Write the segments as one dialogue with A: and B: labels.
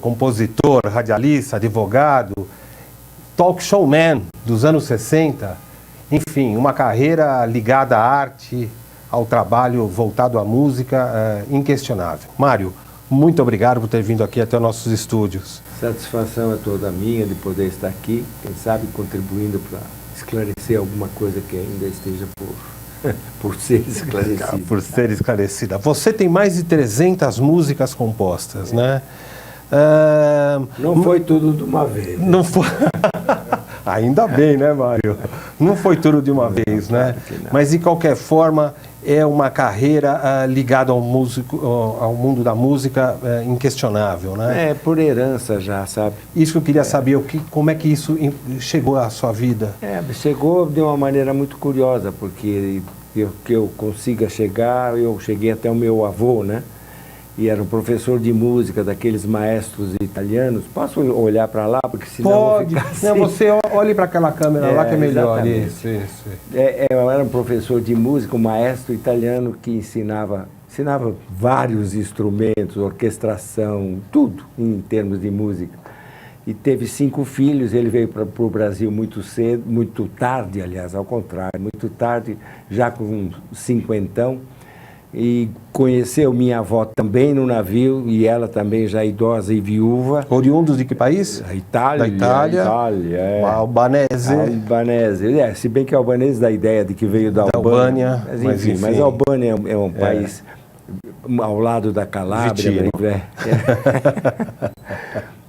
A: compositor, radialista, advogado, talk showman dos anos 60, enfim, uma carreira ligada à arte, ao trabalho voltado à música, inquestionável. Mário, muito obrigado por ter vindo aqui até os nossos estúdios.
B: Satisfação é toda minha de poder estar aqui, quem sabe contribuindo para esclarecer alguma coisa que ainda esteja por ser esclarecida.
A: Por ser esclarecida. Você tem mais de 300 músicas compostas, né?
B: Não foi tudo de uma vez. Né?
A: Não foi... Ainda bem, né, Mário? Não foi tudo de uma vez, né? Mas, de qualquer forma, é uma carreira ligada ao mundo da música inquestionável, né?
B: É, por herança já, sabe?
A: Isso que eu queria saber, como é que isso chegou à sua vida?
B: Chegou de uma maneira muito curiosa, porque que eu consiga chegar, eu cheguei até o meu avô, né? E era um professor de música, daqueles maestros italianos. Posso olhar para lá? Porque senão
A: pode.
B: Assim.
A: Não, você olhe para aquela câmera lá que é melhor. Isso.
B: Eu era um professor de música, um maestro italiano que ensinava vários instrumentos, orquestração, tudo em termos de música. E teve 5 filhos, ele veio para o Brasil muito cedo, muito tarde, aliás, ao contrário, muito tarde, já com 50. E conheceu minha avó também no navio, e ela também já idosa e viúva.
A: Oriundos de que país?
B: Da Itália.
A: Da Itália. Albanese.
B: Albanese. Se bem que albanese dá a ideia de que veio da Albânia. Mas a Albânia é um país ao lado da Calábria.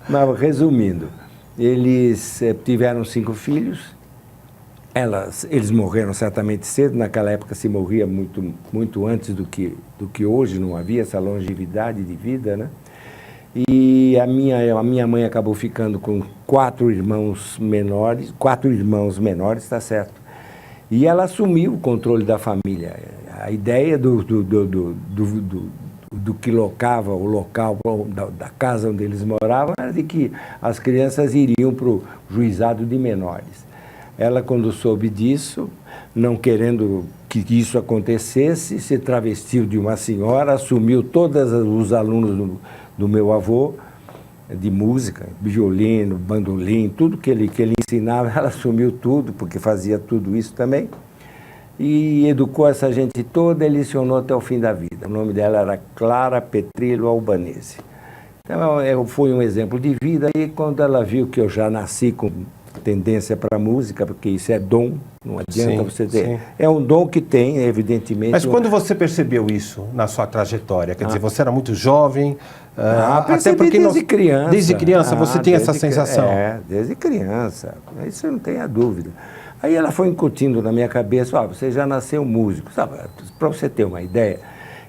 B: Mas, resumindo, eles tiveram 5 filhos. Eles morreram certamente cedo, naquela época se morria muito antes do que hoje, não havia essa longevidade de vida, né? E a minha mãe acabou ficando com 4 irmãos menores, tá certo? E ela assumiu o controle da família. A ideia do que locava o local da casa onde eles moravam era de que as crianças iriam para o juizado de menores. Ela, quando soube disso, não querendo que isso acontecesse, se travestiu de uma senhora, assumiu todos os alunos do meu avô, de música, violino, bandolim, tudo que ele ensinava, ela assumiu tudo, porque fazia tudo isso também. E educou essa gente toda e lecionou até o fim da vida. O nome dela era Clara Petrillo Albanese. Então, foi um exemplo de vida. E quando ela viu que eu já nasci com tendência para a música, porque isso é dom, não adianta você ter. Sim. É um dom que tem, evidentemente.
A: Mas quando você percebeu isso na sua trajetória? Quer dizer, você era muito jovem, até porque
B: desde criança.
A: Desde criança você tem essa sensação?
B: Desde criança, isso não tem a dúvida. Aí ela foi incutindo na minha cabeça, você já nasceu músico. Para você ter uma ideia,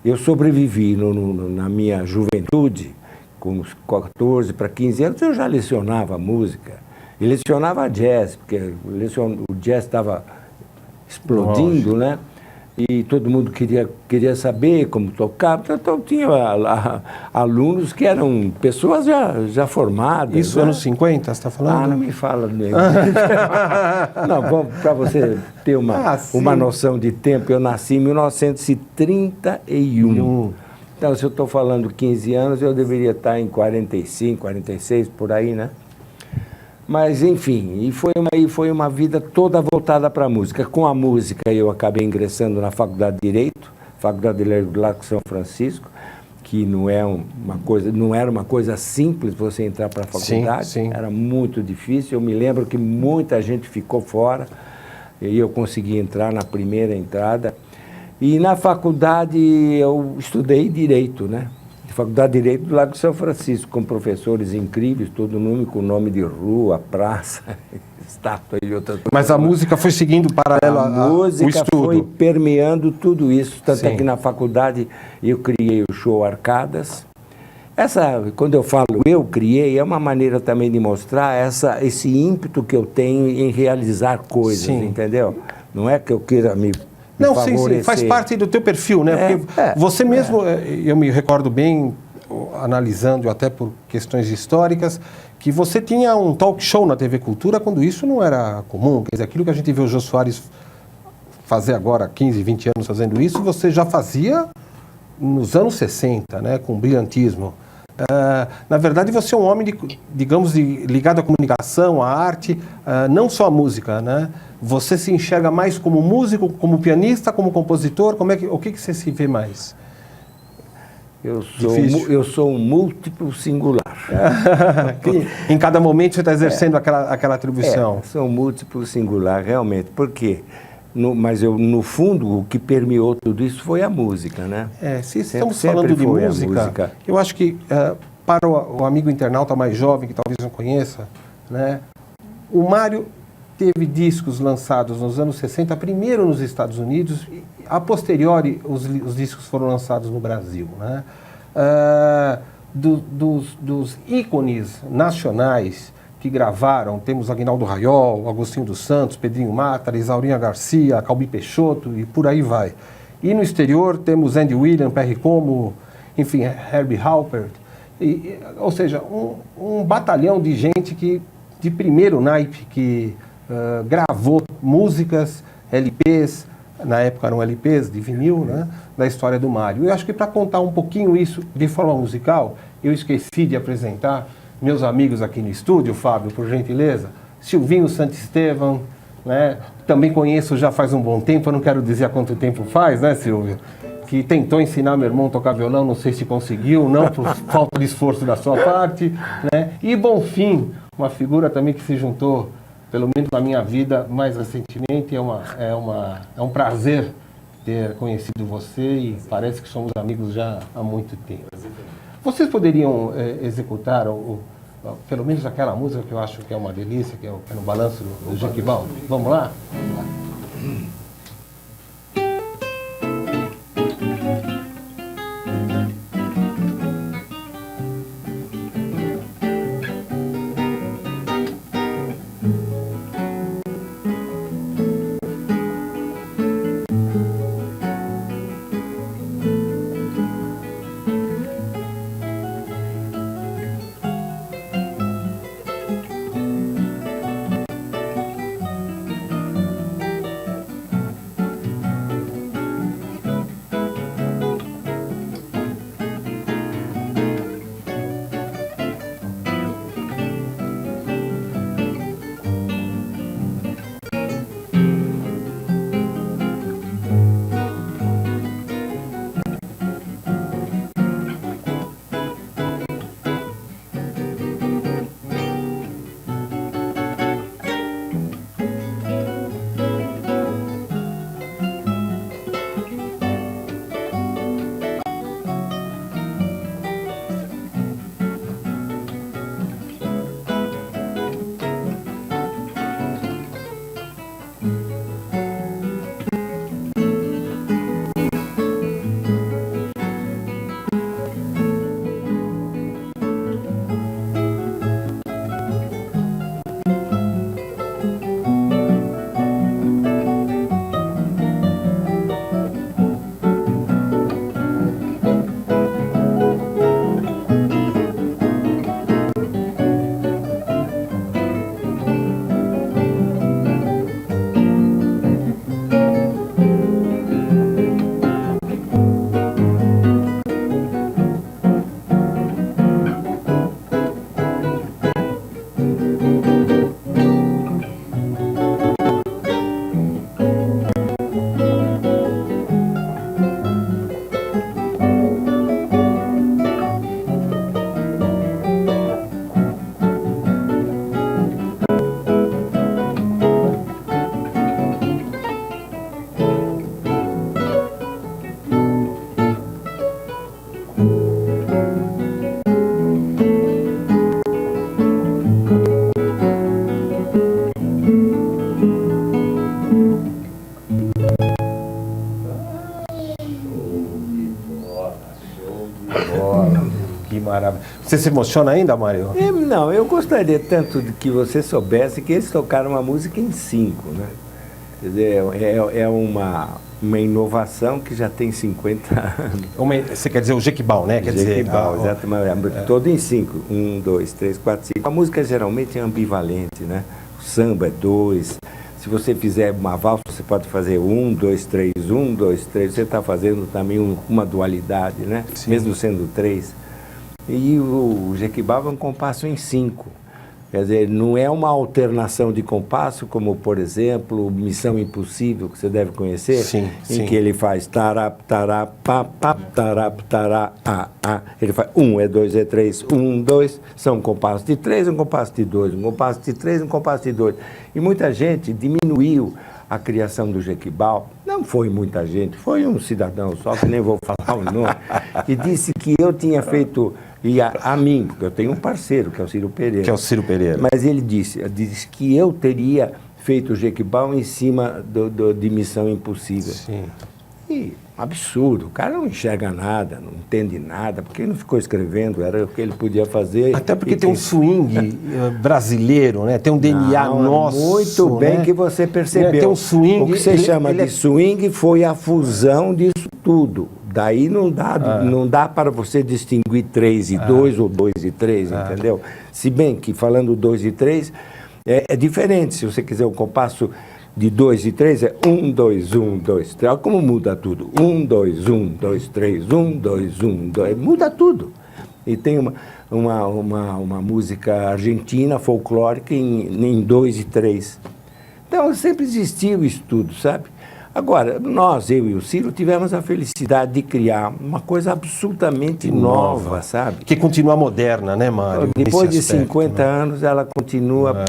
B: eu sobrevivi na minha juventude, com uns 14 para 15 anos, eu já lecionava música. E lecionava jazz, porque o jazz estava explodindo, né? E todo mundo queria saber como tocava. Então tinha alunos que eram pessoas já formadas.
A: Isso,
B: né?
A: Anos 50, você está falando?
B: Não me fala. Não, para você ter uma noção de tempo, eu nasci em 1931. Então, se eu estou falando 15 anos, eu deveria estar em 45, 46, por aí, né? Mas, enfim, foi uma vida toda voltada para a música. Com a música, eu acabei ingressando na Faculdade de Direito, Faculdade de Direito lá de São Francisco, que não era uma coisa simples você entrar para a faculdade,
A: sim.
B: Era muito difícil. Eu me lembro que muita gente ficou fora, e eu consegui entrar na primeira entrada. E na faculdade eu estudei Direito, né? Faculdade de Direito do Lago de São Francisco, com professores incríveis, todo nome com nome de rua, praça, estátua e outras coisas.
A: Mas a música foi seguindo paralelo ao estudo? A música
B: foi permeando tudo isso, tanto é que na faculdade eu criei o show Arcadas. Quando eu falo eu criei, é uma maneira também de mostrar esse ímpeto que eu tenho em realizar coisas, entendeu? Não é que eu queira me
A: sim, faz parte do teu perfil, né? Porque você mesmo, eu me recordo bem, analisando até por questões históricas, que você tinha um talk show na TV Cultura quando isso não era comum. Quer dizer, aquilo que a gente vê o Jô Soares fazer agora, 15, 20 anos fazendo isso, você já fazia nos anos 60, né? Com brilhantismo. Na verdade, você é um homem, digamos, ligado à comunicação, à arte, não só à música, né? Você se enxerga mais como músico, como pianista, como compositor? O que você se vê mais?
B: Eu sou um múltiplo singular.
A: Em cada momento você está exercendo aquela atribuição.
B: Sou um múltiplo singular, realmente. Por quê? Mas no fundo, o que permeou tudo isso foi a música, né?
A: Se estamos falando de música, eu acho que para o amigo internauta mais jovem, que talvez não conheça, né, o Mário teve discos lançados nos anos 60, primeiro nos Estados Unidos, e a posteriori os discos foram lançados no Brasil, né? Dos ícones nacionais que gravaram, temos Aguinaldo Rayol, Agostinho dos Santos, Pedrinho Mata, Isaurinha Garcia, Calbi Peixoto e por aí vai. E no exterior temos Andy Williams, Perry Como, enfim, Herbie Halpert, ou seja, um batalhão de gente de primeiro naipe que gravou músicas, LPs, na época eram LPs de vinil, né, da história do Mário. Eu acho que para contar um pouquinho isso de forma musical, eu esqueci de apresentar meus amigos aqui no estúdio, Fábio, por gentileza. Silvinho Santisteban, né, também conheço já faz um bom tempo, eu não quero dizer há quanto tempo faz, né, Silvio? Que tentou ensinar meu irmão a tocar violão, não sei se conseguiu, não por falta de esforço da sua parte, né? E Bonfim, uma figura também que se juntou, pelo menos na minha vida, mais recentemente. É um prazer ter conhecido você e parece que somos amigos já há muito tempo. Vocês poderiam executar pelo menos aquela música que eu acho que é uma delícia, que é no Balanço do Jequibal? Vamos lá? Vamos lá. Você se emociona ainda, Mário?
B: Não, eu gostaria tanto de que você soubesse que eles tocaram uma música em 5, né? Quer dizer, é uma inovação que já tem 50 anos.
A: Você quer dizer o Jequibal, né?
B: Jequibal, exatamente. Todo em 5. 1, 2, 3, 4, 5. A música geralmente é ambivalente, né? O samba é 2. Se você fizer uma valsa, você pode fazer 1, 2, 3, 1, 2, 3. Você está fazendo também uma dualidade, né? Sim. Mesmo sendo 3. E o Jequibal é um compasso em 5. Quer dizer, não é uma alternação de compasso, como, por exemplo, Missão Impossível, que você deve conhecer,
A: sim,
B: em
A: sim.
B: que ele faz tarap, tarap, pap, pap, tarap, tará, a. Ele faz 1, é 2, é 3, 1, 2, são um compasso de 3, um compasso de 2, um compasso de 3, um compasso de 2. E muita gente diminuiu a criação do Jequibal. Não foi muita gente, foi um cidadão só, que nem vou falar o nome, e disse que eu tinha feito... E a mim, porque eu tenho um parceiro, que é o Ciro Pereira.
A: Que é o Ciro Pereira.
B: Mas ele disse que eu teria feito o Jequibal em cima de Missão Impossível.
A: Sim.
B: E absurdo, o cara não enxerga nada, não entende nada, porque ele não ficou escrevendo, era o que ele podia fazer.
A: Até porque tem um swing brasileiro, né? Tem um DNA nosso.
B: Muito bem,
A: né?
B: que você percebeu.
A: Tem um swing.
B: O que você chama de swing foi a fusão disso tudo. Daí não dá para você distinguir 3 e 2 ou 2 e 3, entendeu? Se bem que falando 2 e 3 é diferente. Se você quiser um compasso de 2 e 3 é 1, 2, 1, 2, 3. Olha como muda tudo. 1, 2, 1, 2, 3, 1, 2, 1, 2. Muda tudo. E tem uma música argentina, folclórica, em 2 e 3. Então sempre existiu isso tudo, sabe? Agora, eu e o Ciro tivemos a felicidade de criar uma coisa absolutamente nova, sabe?
A: Que continua moderna, né, Mário?
B: Depois de 50 anos, ela continua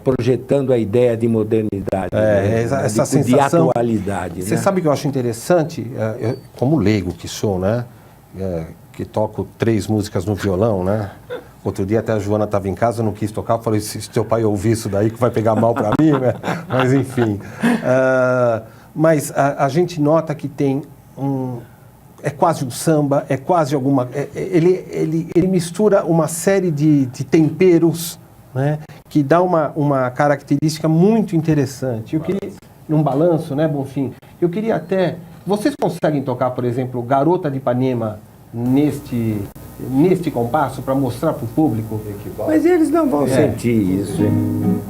B: projetando a ideia de modernidade,
A: essa
B: de
A: sensação,
B: atualidade.
A: Você
B: né?
A: sabe que eu acho interessante, eu, como leigo que sou, né? Que toco 3 músicas no violão, né? Outro dia até a Joana estava em casa, não quis tocar, eu falei, se seu pai ouvir isso daí, que vai pegar mal para mim, né? Mas enfim. Mas a gente nota que tem é quase um samba, é quase alguma... Ele mistura uma série de temperos, né? Que dá uma característica muito interessante. Eu queria, num balanço, né, Bonfim? Eu queria até... Vocês conseguem tocar, por exemplo, Garota de Ipanema neste compasso para mostrar para o público?
B: Mas eles não vão sentir isso, hein?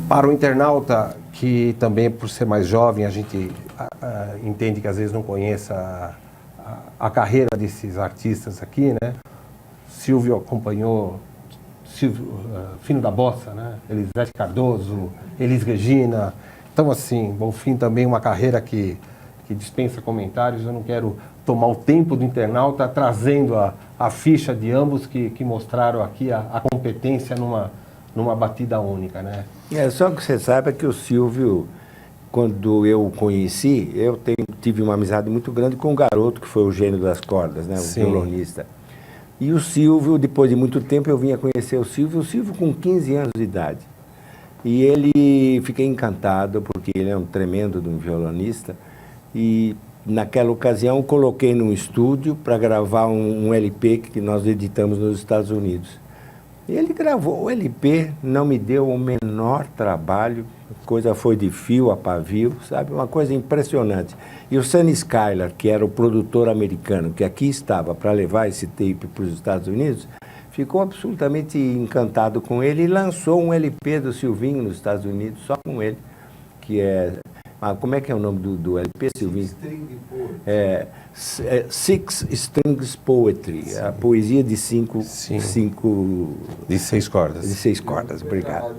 A: Para o internauta, que também, por ser mais jovem, a gente entende que às vezes não conheça a carreira desses artistas aqui, né? Silvio acompanhou Fino da Bossa, né? Elisete Cardoso, Elis Regina. Então, assim, Bonfim também uma carreira que dispensa comentários. Eu não quero tomar o tempo do internauta trazendo a ficha de ambos que mostraram aqui a competência numa batida única, né?
B: Só que você saiba que o Silvio, quando eu o conheci, tive uma amizade muito grande com o Garoto, que foi o gênio das cordas, né? O violonista. E o Silvio, depois de muito tempo, eu vinha conhecer o Silvio com 15 anos de idade. E fiquei encantado, porque ele é um tremendo de um violonista. E naquela ocasião eu coloquei num estúdio para gravar um LP que nós editamos nos Estados Unidos. Ele gravou o LP, não me deu o menor trabalho, a coisa foi de fio a pavio, sabe? Uma coisa impressionante. E o Sonny Skylar, que era o produtor americano, que aqui estava para levar esse tape para os Estados Unidos, ficou absolutamente encantado com ele e lançou um LP do Silvinho nos Estados Unidos, só com ele, que é... como é que é o nome do LP, Silvinho? Six Strings Poetry, sim. A poesia de
A: 6 cordas.
B: De 6 cordas, obrigado.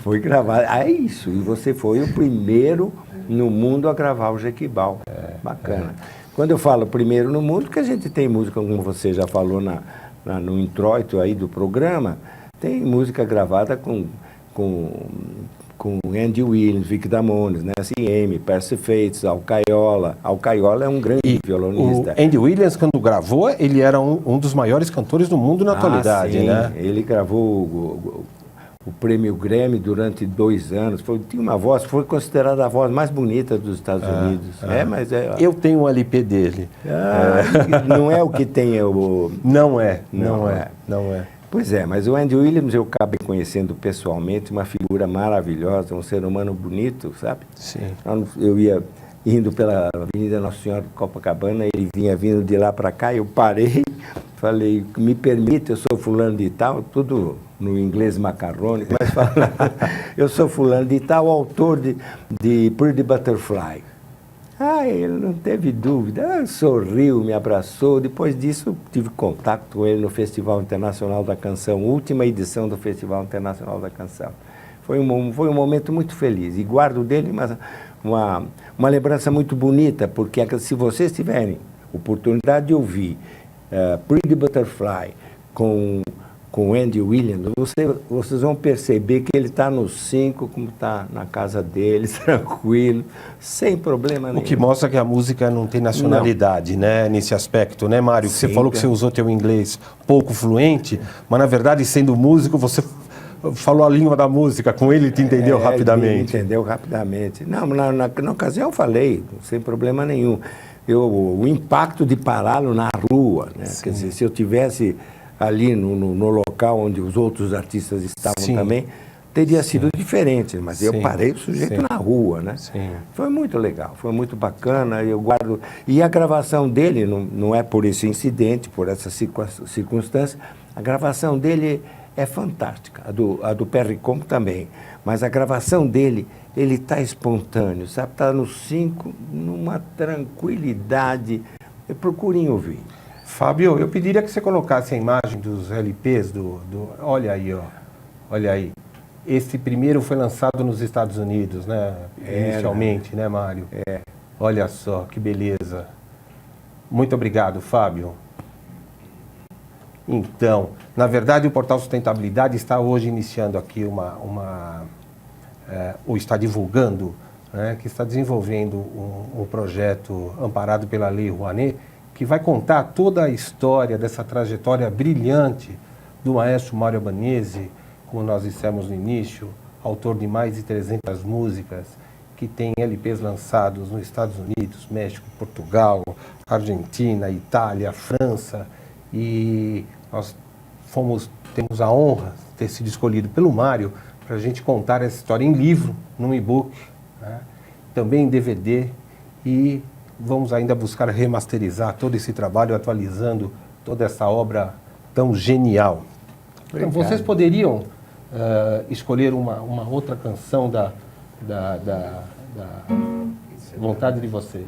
B: Foi gravado, é isso, e você foi o primeiro no mundo a gravar o Jequibal. Bacana. Quando eu falo primeiro no mundo, que a gente tem música, como você já falou no introito aí do programa, tem música gravada com com Andy Williams, Vic Damones, Nancy Amy, Percy Fates, Al Caiola. Al Caiola é um grande violonista.
A: O Andy Williams, quando gravou, ele era um dos maiores cantores do mundo na atualidade,
B: sim.
A: né?
B: Ele gravou o prêmio Grammy durante 2 anos. Tinha uma voz, foi considerada a voz mais bonita dos Estados Unidos.
A: Eu tenho um LP dele.
B: Não é o que tem o...
A: Não é.
B: Pois é, mas o Andy Williams eu acabei conhecendo pessoalmente, uma figura maravilhosa, um ser humano bonito, sabe?
A: Sim.
B: Eu ia indo pela Avenida Nossa Senhora de Copacabana, ele vinha vindo de lá para cá, eu parei, falei, me permite, eu sou fulano de tal, tudo no inglês macarrônico, mas falando, eu sou fulano de tal, autor de Pretty Butterfly. Ele não teve dúvida, sorriu, me abraçou. Depois disso, tive contato com ele no Festival Internacional da Canção, última edição do Festival Internacional da Canção. Foi um momento muito feliz e guardo dele uma lembrança muito bonita, porque se vocês tiverem oportunidade de ouvir Pretty Butterfly com Andy Williams, vocês vão perceber que ele está no 5, como está na casa dele, tranquilo, sem problema nenhum.
A: O que mostra que a música não tem nacionalidade, né, nesse aspecto, né, Mário? Você falou que você usou teu inglês pouco fluente, mas na verdade, sendo músico, você falou a língua da música, com ele te entendeu rapidamente.
B: Ele entendeu rapidamente. Não, na ocasião eu falei, sem problema nenhum. O impacto de pará-lo na rua, né? Quer dizer, se eu tivesse ali no local onde os outros artistas estavam também, teria sido diferente, mas eu parei o sujeito na rua, né? Foi muito legal, foi muito bacana, eu guardo... E a gravação dele, não é por esse incidente, por essa circunstância, a gravação dele é fantástica, a do Perry Como também, mas a gravação dele, ele está espontâneo, sabe? Está no 5, numa tranquilidade, procurem ouvir.
A: Fábio, eu pediria que você colocasse a imagem dos LPs olha aí, ó. Olha aí. Esse primeiro foi lançado nos Estados Unidos, né? Inicialmente, né, Mário? Olha só, que beleza. Muito obrigado, Fábio. Então, na verdade, o Portal Sustentabilidade está hoje iniciando aqui ou está divulgando, né, que está desenvolvendo um projeto amparado pela Lei Rouanet, que vai contar toda a história dessa trajetória brilhante do maestro Mário Albanese, como nós dissemos no início, autor de mais de 300 músicas, que tem LPs lançados nos Estados Unidos, México, Portugal, Argentina, Itália, França, e nós temos a honra de ter sido escolhido pelo Mário para a gente contar essa história em livro, num e-book, né? Também em DVD, e vamos ainda buscar remasterizar todo esse trabalho, atualizando toda essa obra tão genial. Então, vocês poderiam escolher uma outra canção da vontade de vocês?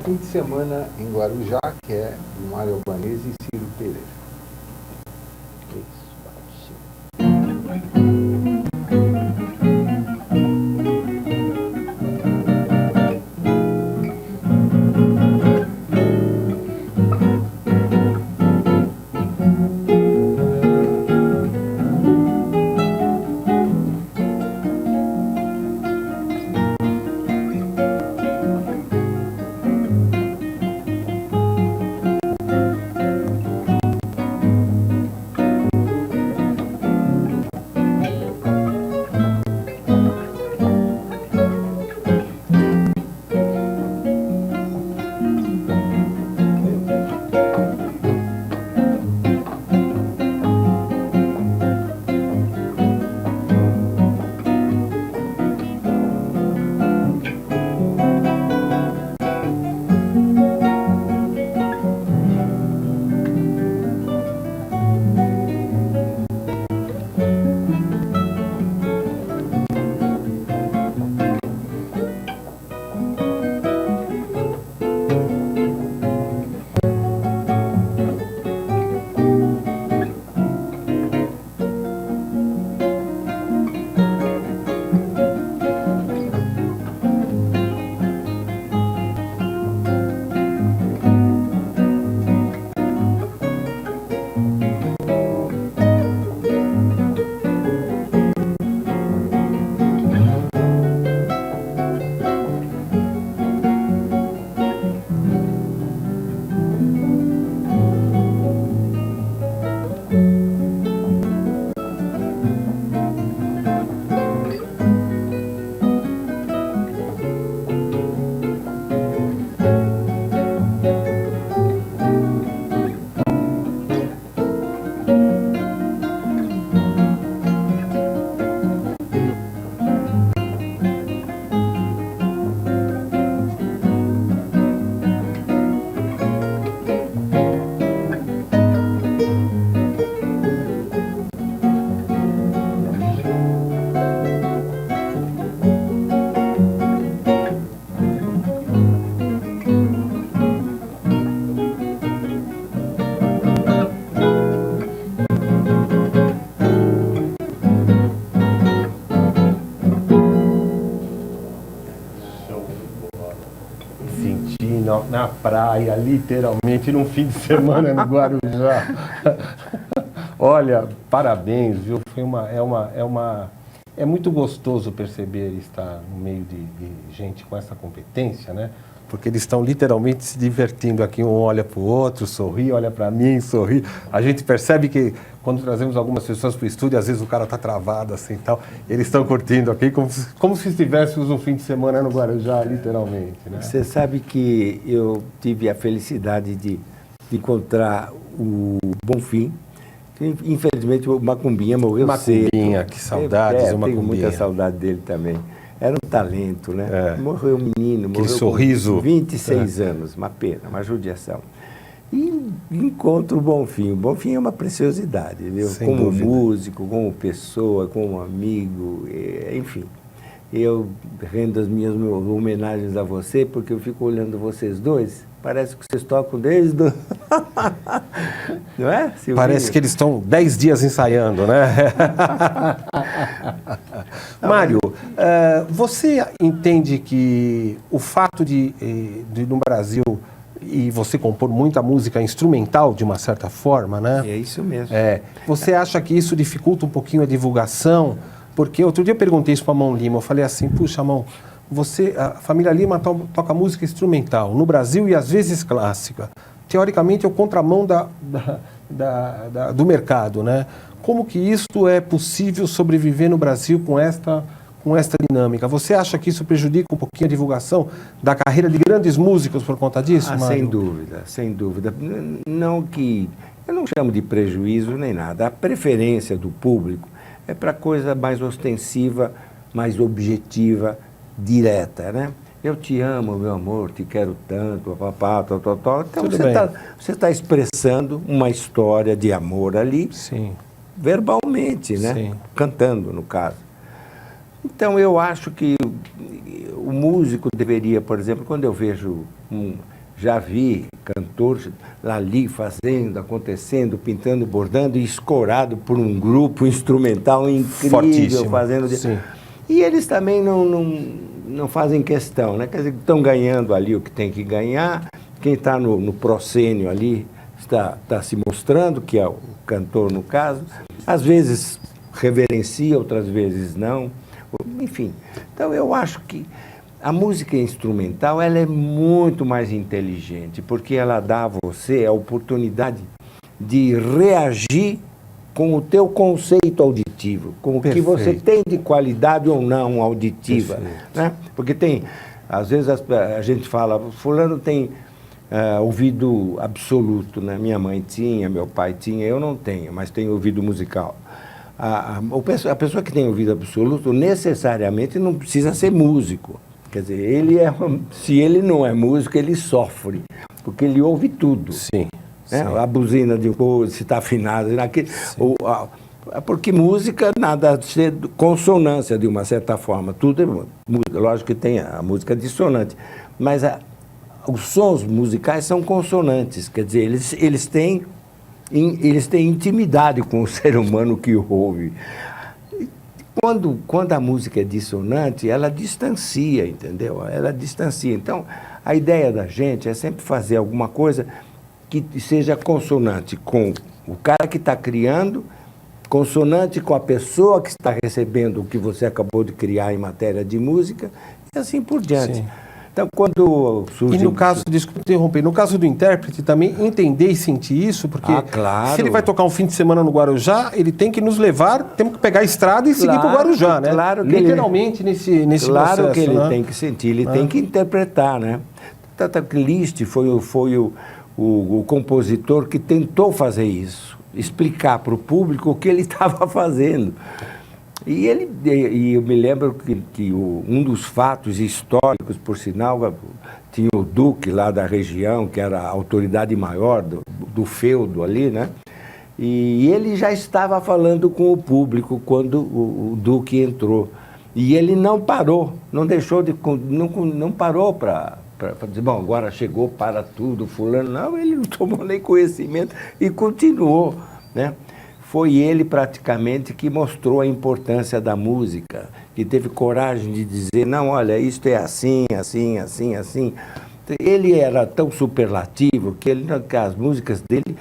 C: Fim de semana em Guarujá, que é do Mário Albanese e Ciro Pereira.
A: na praia, literalmente, num fim de semana no Guarujá. Olha, parabéns, viu? É muito gostoso perceber estar no meio de gente com essa competência, né? Porque eles estão literalmente se divertindo aqui, um olha para o outro, sorri, olha para mim, sorri. A gente percebe que quando trazemos algumas pessoas para o estúdio, às vezes o cara está travado assim e tal. Eles estão curtindo aqui como se estivéssemos um fim de semana no Guarujá, literalmente, né?
B: Você sabe que eu tive a felicidade de encontrar o Bonfim. Infelizmente o Macumbinha morreu cedo.
A: Macumbinha, que saudades do Macumbinha.
B: Tenho muita saudade dele também. Era um talento, né? Morreu um menino,
A: aquele
B: morreu
A: sorriso.
B: Com 26 anos, uma pena, uma judiação. E encontro o Bonfim. O Bonfim é uma preciosidade, viu?
A: Sem
B: como
A: dúvida.
B: músico, como pessoa, como amigo, enfim. Eu rendo as minhas homenagens a você, porque eu fico olhando vocês dois, parece que vocês tocam desde... Não é, Silvinho?
A: Parece que eles estão 10 dias ensaiando, né? Mário, você entende que o fato de no Brasil, e você compor muita música instrumental, de uma certa forma, né?
B: É isso mesmo.
A: Você acha que isso dificulta um pouquinho a divulgação? Porque outro dia eu perguntei isso para a Mão Lima, eu falei assim, puxa, Mão, a família Lima toca música instrumental, no Brasil e às vezes clássica. Teoricamente é o contramão do mercado, né? Como que isso é possível sobreviver no Brasil com esta dinâmica? Você acha que isso prejudica um pouquinho a divulgação da carreira de grandes músicos por conta disso, Mário?
B: Sem dúvida, sem dúvida. Não que... Eu não chamo de prejuízo nem nada. A preferência do público é para coisa mais ostensiva, mais objetiva, direta, né? Eu te amo, meu amor, te quero tanto, papá, tal. Então você está expressando uma história de amor ali,
A: sim,
B: verbalmente, né?
A: Sim.
B: Cantando, no caso. Então eu acho que o músico deveria, por exemplo, quando eu vejo já vi cantores ali fazendo, acontecendo, pintando, bordando e escorado por um grupo instrumental incrível,
A: fortíssimo,
B: fazendo...
A: Sim.
B: E eles também não fazem questão, né? Quer dizer, estão ganhando ali o que tem que ganhar, quem está no proscênio ali está se mostrando, que é o cantor no caso, às vezes reverencia, outras vezes não, enfim. Então eu acho que a música instrumental ela é muito mais inteligente, porque ela dá a você a oportunidade de reagir com o teu conceito auditivo, com o que você tem de qualidade ou não auditiva. Né? Porque tem, às vezes a gente fala, fulano tem ouvido absoluto, né? Minha mãe tinha, meu pai tinha, eu não tenho, mas tenho ouvido musical. A pessoa que tem ouvido absoluto necessariamente não precisa ser músico. Quer dizer, se ele não é músico, ele sofre, porque ele ouve tudo.
A: Sim.
B: Né? A buzina de se está afinada, porque música nada a ser consonância de uma certa forma. Tudo é música. Lógico que tem a música dissonante, mas os sons musicais são consonantes, quer dizer, eles têm intimidade com o ser humano que ouve. Quando a música é dissonante, ela distancia, entendeu? Ela distancia. Então, a ideia da gente é sempre fazer alguma coisa que seja consonante com o cara que está criando, consonante com a pessoa que está recebendo o que você acabou de criar em matéria de música, e assim por diante.
A: Sim.
B: Então, quando surge...
A: E no caso, desculpe interromper, no caso do intérprete também entender e sentir isso, porque
B: claro.
A: Se ele vai tocar um fim de semana no Guarujá, ele tem que nos levar, temos que pegar a estrada e seguir para o Guarujá, né?
B: Claro que
A: literalmente nesse processo.
B: Claro que ele
A: né?
B: tem que sentir, ele tem que interpretar, né? Tata Liszt foi o compositor que tentou fazer isso, explicar para o público o que ele estava fazendo. E eu me lembro que um dos fatos históricos, por sinal, tinha o duque lá da região, que era a autoridade maior do feudo ali, né? E ele já estava falando com o público quando o duque entrou. E ele não parou, não parou para dizer, bom, agora chegou para tudo, fulano. Não, ele não tomou nem conhecimento e continuou, né? Foi ele praticamente que mostrou a importância da música, que teve coragem de dizer, não, olha, isto é assim, assim, assim, assim. Ele era tão superlativo que as músicas dele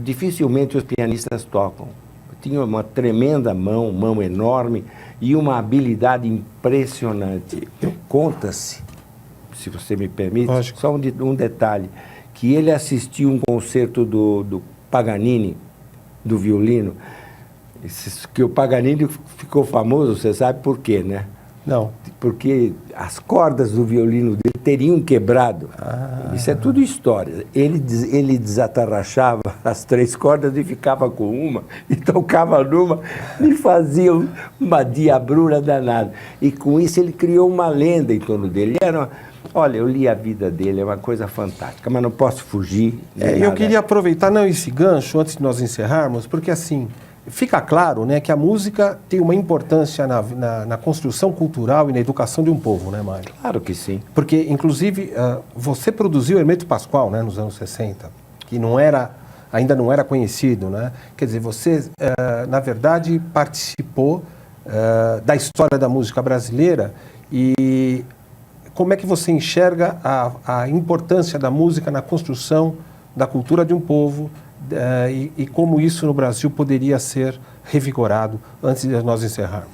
B: dificilmente os pianistas tocam. Tinha uma tremenda mão enorme e uma habilidade impressionante. Conta-se, se você me permite,
A: lógico,
B: só um detalhe, que ele assistiu um concerto do Paganini, do violino, que o Paganini ficou famoso, você sabe por quê, né?
A: Não.
B: Porque as cordas do violino dele teriam quebrado. Isso é tudo história. Ele desatarrachava as 3 cordas e ficava com uma, e tocava numa, e fazia uma diabrura danada. E com isso ele criou uma lenda em torno dele. Olha, eu li a vida dele, é uma coisa fantástica, mas não posso fugir.
A: Eu queria aproveitar esse gancho, antes de nós encerrarmos, porque assim, fica claro, né, que a música tem uma importância na construção cultural e na educação de um povo, né, Mário?
B: Claro que sim.
A: Porque, inclusive, você produziu Hermeto Pascoal, né, nos anos 60, que ainda não era conhecido, né? Quer dizer, você, na verdade, participou da história da música brasileira. E como é que você enxerga a importância da música na construção da cultura de um povo, e como isso no Brasil poderia ser revigorado antes de nós encerrarmos?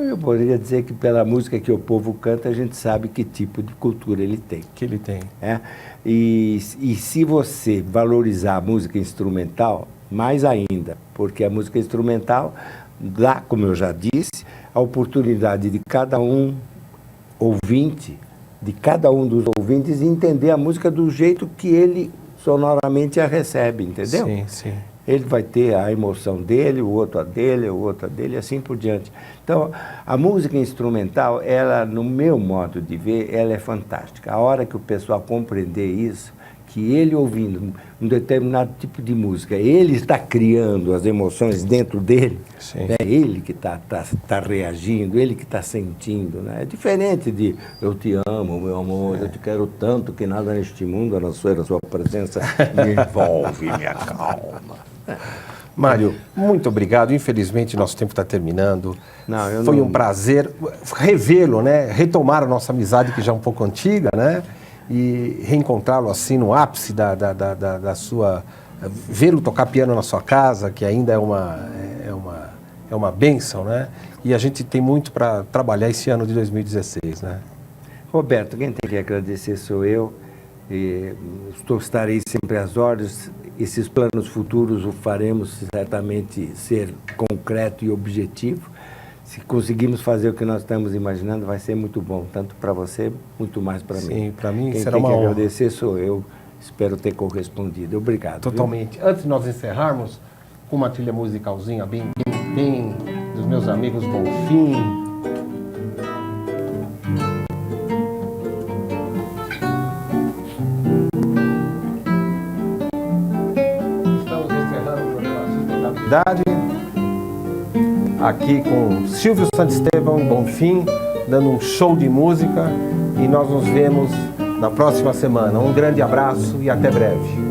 B: Eu poderia dizer que pela música que o povo canta, a gente sabe que tipo de cultura ele tem.
A: Que ele tem.
B: E se você valorizar a música instrumental, mais ainda, porque a música instrumental dá, como eu já disse, a oportunidade de cada um ouvinte, de cada um dos ouvintes entender a música do jeito que ele sonoramente a recebe, entendeu?
A: Sim, sim.
B: Ele vai ter a emoção dele, o outro a dele, e assim por diante. Então, a música instrumental, ela, no meu modo de ver, ela é fantástica. A hora que o pessoal compreender isso, que ele ouvindo um determinado tipo de música, ele está criando as emoções dentro dele, né? Ele que está reagindo, ele que está sentindo, né? É diferente de eu te amo, meu amor, eu te quero tanto que nada neste mundo, a não ser a sua presença, me envolve, me acalma.
A: Mário, muito obrigado. Infelizmente, nosso tempo está terminando.
B: Foi
A: um prazer revê-lo, né? Retomar a nossa amizade, que já é um pouco antiga, né? E reencontrá-lo assim no ápice da sua... Vê-lo tocar piano na sua casa, que ainda é uma bênção, né? E a gente tem muito para trabalhar esse ano de 2016, né?
B: Roberto, quem tem que agradecer sou eu. Estarei sempre às ordens. Esses planos futuros o faremos certamente ser concreto e objetivo. Se conseguirmos fazer o que nós estamos imaginando, vai ser muito bom, tanto para você, muito mais para mim.
A: Sim, para mim
B: quem
A: será uma honra.
B: Quem tem que agradecer sou eu. Espero ter correspondido. Obrigado.
A: Totalmente. Viu? Antes de nós encerrarmos, com uma trilha musicalzinha bem dos meus amigos Bonfim. Estamos encerrando o programa Sustentabilidade, aqui com Silvio Santisteban e Bonfim, dando um show de música, e nós nos vemos na próxima semana. Um grande abraço e até breve.